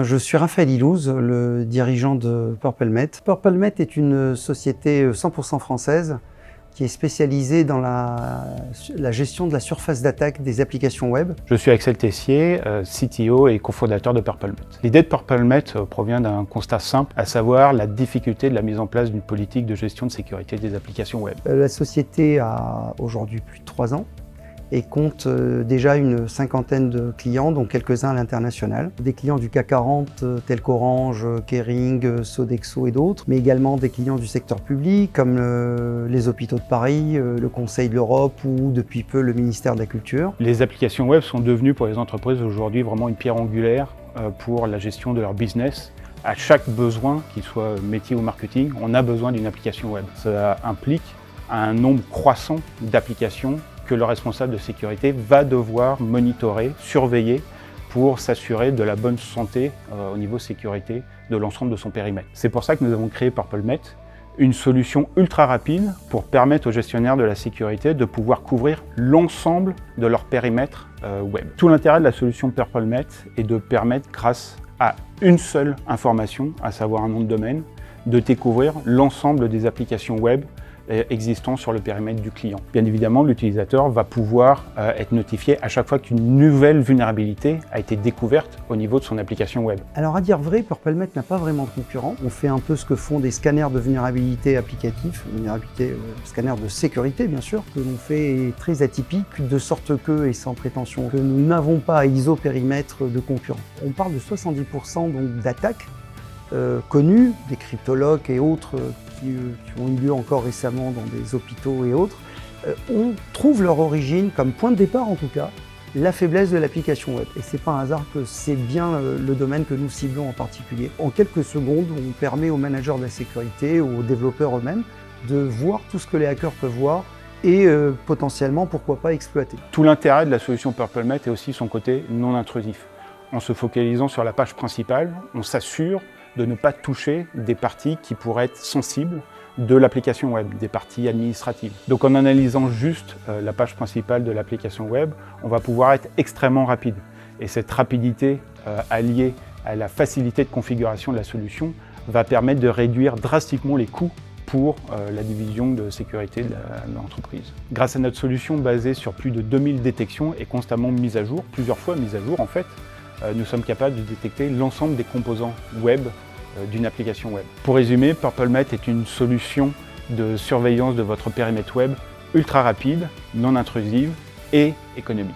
Je suis Raphaël Ilouz, le dirigeant de PurpleMet. PurpleMet est une société 100% française qui est spécialisée dans la gestion de la surface d'attaque des applications web. Je suis Axel Tessier, CTO et cofondateur de PurpleMet. L'idée de PurpleMet provient d'un constat simple, à savoir la difficulté de la mise en place d'une politique de gestion de sécurité des applications web. La société a aujourd'hui plus de 3 ans et compte déjà une cinquantaine de clients, dont quelques-uns à l'international. Des clients du CAC 40 tels qu'Orange, Kering, Sodexo et d'autres, mais également des clients du secteur public comme les hôpitaux de Paris, le Conseil de l'Europe ou depuis peu le ministère de la Culture. Les applications web sont devenues pour les entreprises aujourd'hui vraiment une pierre angulaire pour la gestion de leur business. À chaque besoin, qu'il soit métier ou marketing, on a besoin d'une application web. Ça implique un nombre croissant d'applications que le responsable de sécurité va devoir monitorer, surveiller pour s'assurer de la bonne santé au niveau sécurité de l'ensemble de son périmètre. C'est pour ça que nous avons créé PurpleMet, une solution ultra rapide pour permettre aux gestionnaires de la sécurité de pouvoir couvrir l'ensemble de leur périmètre web. Tout l'intérêt de la solution PurpleMet est de permettre, grâce à une seule information, à savoir un nom de domaine, de découvrir l'ensemble des applications web existants sur le périmètre du client. Bien évidemment, l'utilisateur va pouvoir être notifié à chaque fois qu'une nouvelle vulnérabilité a été découverte au niveau de son application web. Alors à dire vrai, PurpleMet n'a pas vraiment de concurrent. On fait un peu ce que font des scanners de vulnérabilité applicatifs, scanners de sécurité bien sûr, que l'on fait très atypique, de sorte que, et sans prétention, que nous n'avons pas à ISO périmètre de concurrents. On parle de 70% donc d'attaques connues, des cryptologues et autres qui ont eu lieu encore récemment dans des hôpitaux et autres, on trouve leur origine, comme point de départ en tout cas, la faiblesse de l'application web. Et c'est pas un hasard que c'est bien le domaine que nous ciblons en particulier. En quelques secondes, on permet aux managers de la sécurité, aux développeurs eux-mêmes, de voir tout ce que les hackers peuvent voir et potentiellement, pourquoi pas, exploiter. Tout l'intérêt de la solution PurpleMet est aussi son côté non intrusif. En se focalisant sur la page principale, on s'assure de ne pas toucher des parties qui pourraient être sensibles de l'application web, des parties administratives. Donc en analysant juste la page principale de l'application web, on va pouvoir être extrêmement rapide. Et cette rapidité alliée à la facilité de configuration de la solution va permettre de réduire drastiquement les coûts pour la division de sécurité de l'entreprise. Grâce à notre solution basée sur plus de 2000 détections et constamment mise à jour, plusieurs fois mise à jour en fait, nous sommes capables de détecter l'ensemble des composants web d'une application web. Pour résumer, PurpleMet est une solution de surveillance de votre périmètre web ultra rapide, non intrusive et économique.